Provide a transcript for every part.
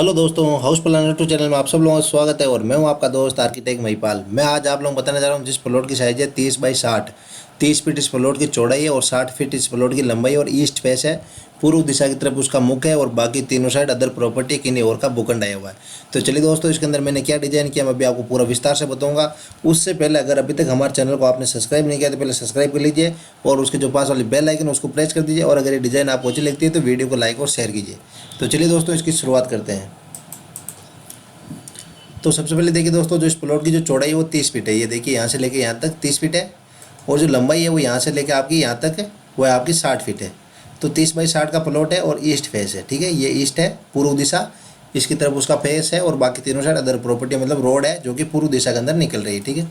Hello दोस्तों, house planner to channel में आप सब लोगों का स्वागत है। और मैं हूं आपका दोस्त आर्किटेक्ट महिपाल। मैं आज आप लोगों को बताने जा रहा हूं जिस प्लॉट की साइज़ है 30 बाई 60। 30 फीट इस प्लॉट की चौड़ाई है और 60 फीट इस प्लॉट की लंबाई और ईस्ट फेस है। पूर्व दिशा की तरफ उसका मुख है और बाकी तीनों साइड अदर प्रॉपर्टी किन्हीं और का भूखंड आया हुआ है। तो चलिए दोस्तों, इसके अंदर मैंने क्या डिज़ाइन किया मैं अभी आपको पूरा विस्तार से बताऊंगा। उससे पहले अगर अभी तक हमारे चैनल को आपने सब्सक्राइब नहीं किया तो पहले सब्सक्राइब कर लीजिए और उसके जो पास वाली बेल आइकन है उसको प्रेस कर दीजिए। और अगर ये डिज़ाइन आपको अच्छी लगती है तो वीडियो को लाइक और शेयर कीजिए। तो चलिए दोस्तों, इसकी शुरुआत करते हैं। तो सबसे पहले देखिए दोस्तों, जो इस प्लॉट की जो चौड़ाई है वो 30 फीट है। ये देखिए यहाँ से लेके यहाँ तक 30 फीट है। और जो लंबाई है वो यहाँ से लेके आपकी यहाँ तक है, वो है आपकी 60 फीट है। तो 30 बाई 60 का प्लॉट है और ईस्ट फेस है। ठीक है, ये ईस्ट है पूर्व दिशा, इसकी तरफ उसका फेस है और बाकी तीनों साइड अदर प्रॉपर्टी मतलब रोड है जो कि पूर्व दिशा के अंदर निकल रही है। ठीक है,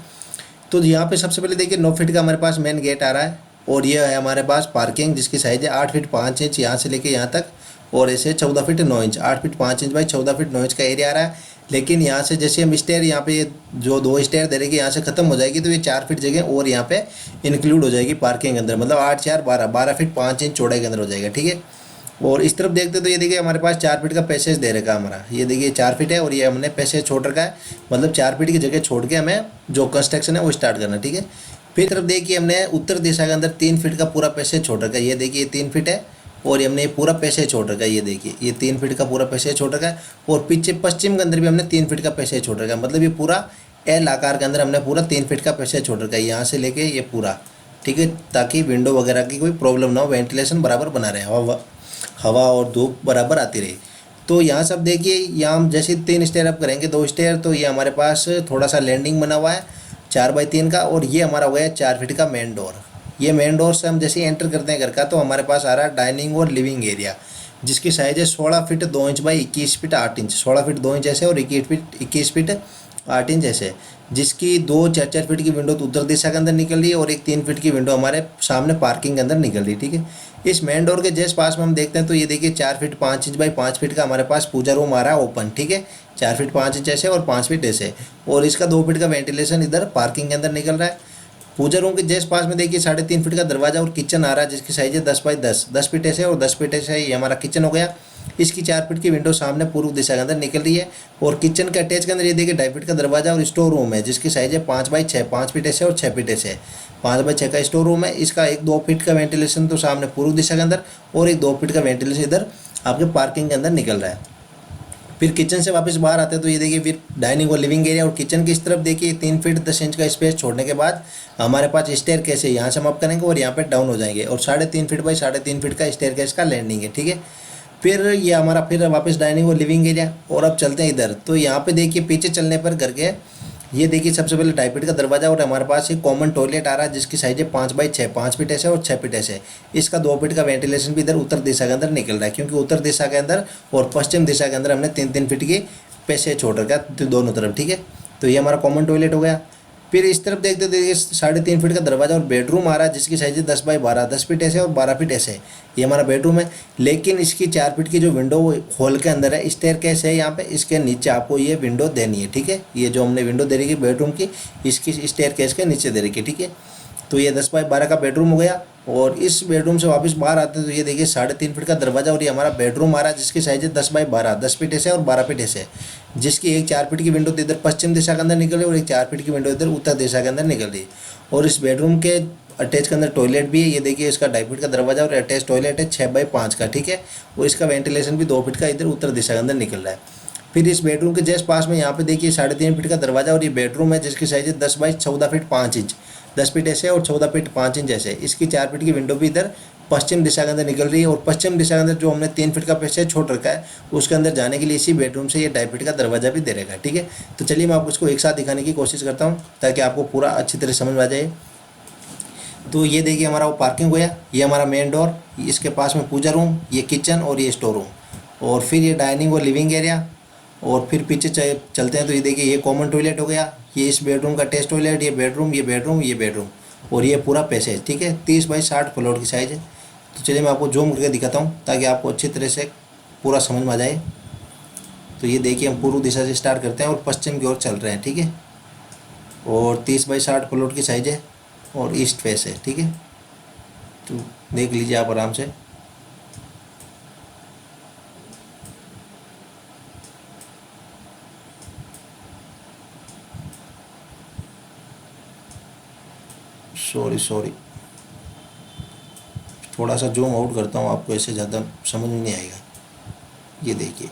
तो यहाँ पे सबसे पहले देखिए 9 फीट का हमारे पास मेन गेट आ रहा है। और ये है हमारे पास पार्किंग जिसकी साइज़ है 8 फीट 5 इंच यहाँ से लेके यहाँ तक। और ऐसे 14 feet 9 inch, 8 feet 5 inch by 14 feet 9 inch का एरिया आ रहा है। लेकिन यहाँ से जैसे हम स्टेयर यहाँ पे ये जो 2 स्टेयर दे रहे यहाँ से ख़त्म हो जाएगी तो ये 4 फीट जगह और यहाँ पे इंक्लूड हो जाएगी पार्किंग के अंदर। मतलब 8 4 12 फीट 5 इंच चौड़ाई के अंदर हो जाएगा। ठीक है, और इस तरफ देखते तो ये देखिए हमारे पास 4 फीट का पैसेज दे रखा है हमारा। ये देखिए 4 फीट है और ये हमने पैसेज छोड़ रखा है। मतलब 4 फीट की जगह छोड़ के हमें जो कंस्ट्रक्शन है वो स्टार्ट करना है। ठीक है, फिर तरफ देखिए हमने उत्तर दिशा के अंदर 3 फीट का पूरा पैसेज छोड़ रखा है। ये देखिए 3 फीट है और हमने ये पूरा पैसेज छोड़ रखा है। ये देखिए ये 3 फीट का पूरा पैसेज छोड़ रखा है। और पीछे पश्चिम के अंदर भी हमने 3 फीट का पैसेज छोड़ रखा है। मतलब ये पूरा एल आकार के अंदर हमने पूरा 3 फीट का पैसेज छोड़ रखा है यहाँ से लेके ये पूरा। ठीक है, ताकि विंडो वगैरह की कोई प्रॉब्लम ना हो, वेंटिलेशन बराबर बना रहे, हवा और धूप बराबर आती रही। तो यहाँ सब देखिए, यहाँ हम जैसे 3 स्टेयर अप करेंगे 2 स्टेयर, तो ये हमारे पास थोड़ा सा लैंडिंग बना हुआ है 4 बाई 3 का। और ये हमारा हो गया 4 फीट का मेन डोर। ये मेन डोर से हम जैसे एंटर करते हैं घर का तो हमारे पास आ रहा है डाइनिंग और लिविंग एरिया जिसकी साइज़ है 16 feet 2 inch by 21 feet 8 inch. 16 feet 2 inch ऐसे और 21 फीट 8 इंच ऐसे, जिसकी 2 4 4 फीट की विंडो तो उत्तर दिशा के अंदर निकल रही है और एक 3 फीट की विंडो हमारे सामने पार्किंग के अंदर निकल रही है। ठीक है, इस मेन डोर के जस्ट पास में हम देखते हैं तो ये देखिए 4 फीट 5 इंच बाई 5 फीट का हमारे पास पूजा रूम आ रहा है ओपन। ठीक है, 4 फीट 5 इंच ऐसे और 5 फीट ऐसे। और इसका 2 फीट का वेंटिलेशन इधर पार्किंग के अंदर निकल रहा है। पूजा रूम के जस्ट पास में देखिए 3.5 फीट का दरवाजा और किचन आ रहा है जिसकी साइज है 10 बाई 10। 10 फीट ऐसे और 10 फीट ऐसे, ये हमारा किचन हो गया। इसकी 4 फीट की विंडो सामने पूर्व दिशा के अंदर निकल रही है। और किचन के अटैच के अंदर ये देखिए 2.5 फीट का दरवाजा और स्टोर रूम है जिसकी साइज है 5 बाई 6। 5 फीट ऐसे और 6 फीट ऐसे, 5 बाई 6 का स्टोर रूम है। इसका एक 2 फीट का वेंटिलेशन तो सामने पूर्व दिशा के अंदर और एक 2 फीट का वेंटिलेशन इधर आपके पार्किंग के अंदर निकल रहा है। फिर किचन से वापस बाहर आते हैं तो ये देखिए फिर डाइनिंग और लिविंग एरिया और किचन की इस तरफ देखिए 3 फीट 10 इंच का स्पेस छोड़ने के बाद हमारे पास स्टेयर केस है। यहाँ से हम अप करेंगे और यहाँ पे डाउन हो जाएंगे और 3.5 फीट बाई 3.5 फीट का स्टेयर केस का लैंडिंग है। ठीक है, फिर ये हमारा फिर वापस डाइनिंग और लिविंग एरिया। और अब चलते हैं इधर, तो यहाँ पे देखिए पीछे चलने पर घर के ये देखिए सबसे पहले 2.5 फीट का दरवाजा और हमारे पास एक कॉमन टॉयलेट आ रहा है जिसकी साइज है 5 बाई 6। 5 फीट ऐसे और 6 फीट ऐसे। इसका 2 फीट का वेंटिलेशन भी इधर उत्तर दिशा के अंदर निकल रहा है क्योंकि उत्तर दिशा के अंदर और पश्चिम दिशा के अंदर हमने 3 फीट की पैसेज छोड़ रखा है दोनों तरफ। ठीक है, तो ये हमारा कॉमन टॉयलेट हो गया। फिर इस तरफ देखते देखिए 3.5 फीट का दरवाजा और बेडरूम आ रहा है जिसकी साइज है 10 बाई 12। 10 फीट ऐसे और 12 फीट ऐसे, ये हमारा बेडरूम है। लेकिन इसकी 4 फीट की जो विंडो हॉल के अंदर है, स्टेयर केस है यहाँ पे, इसके नीचे आपको ये विंडो देनी है। ठीक है, ये जो हमने विंडो दे रही है बेडरूम की, इसकी स्टेयर केस के नीचे दे रही है। ठीक है, तो ये 10 बाई 12 का बेडरूम हो गया। और इस बेडरूम से वापस बाहर आते हैं तो ये देखिए 3.5 फीट का दरवाजा और ये हमारा बेडरूम आ रहा है जिसकी साइज है 10 बाई 12। 10 फीट ऐसे और 12 फीट ऐसे, जिसकी एक 4 फीट की विंडो तो इधर पश्चिम दिशा के अंदर निकल रही है और एक 4 फीट की विंडो इधर उत्तर दिशा के अंदर निकल रही है। और इस बेडरूम के अटैच के अंदर टॉयलेट भी है। ये देखिए इसका 2.5 फीट का दरवाजा और अटैच टॉयलेट है 6 बाई 5 का। ठीक है, और इसका वेंटिलेशन भी 2 फीट का इधर उत्तर दिशा के अंदर निकल रहा है। फिर इस बेडरूम के जस्ट पास में यहाँ पे देखिए 3.5 फीट का दरवाजा और ये बेडरूम है जिसकी साइज है 10 बाई 14 फीट 5 इंच। 10 फीट ऐसे और 14 फीट 5 इंच ऐसे, इसकी 4 फीट की विंडो भी इधर पश्चिम दिशा के अंदर निकल रही है। और पश्चिम दिशा के अंदर जो हमने 3 फीट का पैसेज छोड़ रखा है उसके अंदर जाने के लिए इसी बेडरूम से ये 2.5 फीट का दरवाजा भी दे रखा है। ठीक है, तो चलिए मैं आपको इसको एक साथ दिखाने की कोशिश करता हूँ ताकि आपको पूरा अच्छी तरह समझ में आ जाए। तो ये देखिए हमारा वो पार्किंग हो गया, ये हमारा मेन डोर, इसके पास में पूजा रूम, ये किचन और ये स्टोर रूम। और फिर ये डाइनिंग और लिविंग एरिया। और फिर पीछे चलते हैं तो ये देखिए ये कॉमन टॉयलेट हो गया, ये इस बेडरूम का टेस्ट टॉयलेट, ये बेडरूम ये बेडरूम ये बेडरूम और ये पूरा पैसेज। ठीक है, 30 बाई 60 प्लॉट की साइज़ है। तो चलिए मैं आपको जूम करके दिखाता हूँ ताकि आपको अच्छी तरह से पूरा समझ में आ जाए। तो ये देखिए हम पूर्व दिशा से स्टार्ट करते हैं और पश्चिम की ओर चल रहे हैं। ठीक है, और 30 बाई 60 प्लॉट की साइज़ है और ईस्ट फेस है। ठीक है, तो देख लीजिए आप आराम से। सॉरी, थोड़ा सा जूम आउट करता हूँ, आपको ऐसे ज़्यादा समझ में नहीं आएगा। ये देखिए,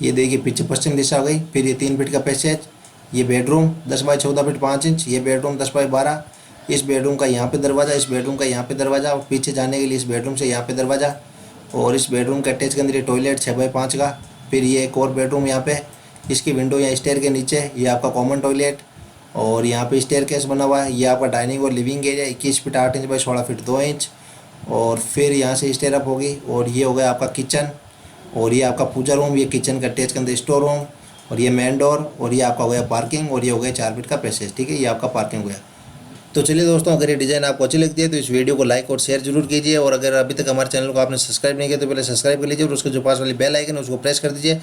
ये देखिए पीछे पश्चिम दिशा हो गई। फिर ये 3 फीट का पैसेज, ये बेडरूम 10 बाई 14 फीट 5 इंच, ये बेडरूम 10 बाई 12। इस बेडरूम का यहाँ पे दरवाज़ा, इस बेडरूम का यहाँ पे दरवाज़ा, और पीछे जाने के लिए इस बेडरूम से यहाँ पे दरवाज़ा, और इस बेडरूम के अटैच के अंदर ये टॉयलेट 6 बाई 5 का। फिर ये एक और बेडरूम यहाँ पे, इसकी विंडो यहाँ स्टेयर के नीचे, ये आपका कॉमन टॉयलेट, और यहाँ पे स्टेयर केस बना हुआ है। ये आपका डाइनिंग और living area 21 feet 8 inch by 16 feet 2 inch. और फिर यहाँ से स्टेयर अप होगी, और ये हो गया आपका किचन, और ये आपका पूजा रूम, ये किचन का अटैच के अंदर स्टोर रूम, और ये मेन डोर, और ये आपका हो गया पार्किंग, और ये हो गया 4 फीट का पैसेज। ठीक है, ये आपका पार्किंग हो गया। तो चलिए दोस्तों, अगर ये डिज़ाइन आपको अच्छी लगती है तो इस वीडियो को लाइक और शेयर जरूर कीजिए, और अगर अभी तक हमारे चैनल को आपने सब्सक्राइब नहीं किया तो पहले सब्सक्राइब कर लीजिए, और उसके जो पास वाली बेल आइकन है उसको प्रेस कर दीजिए,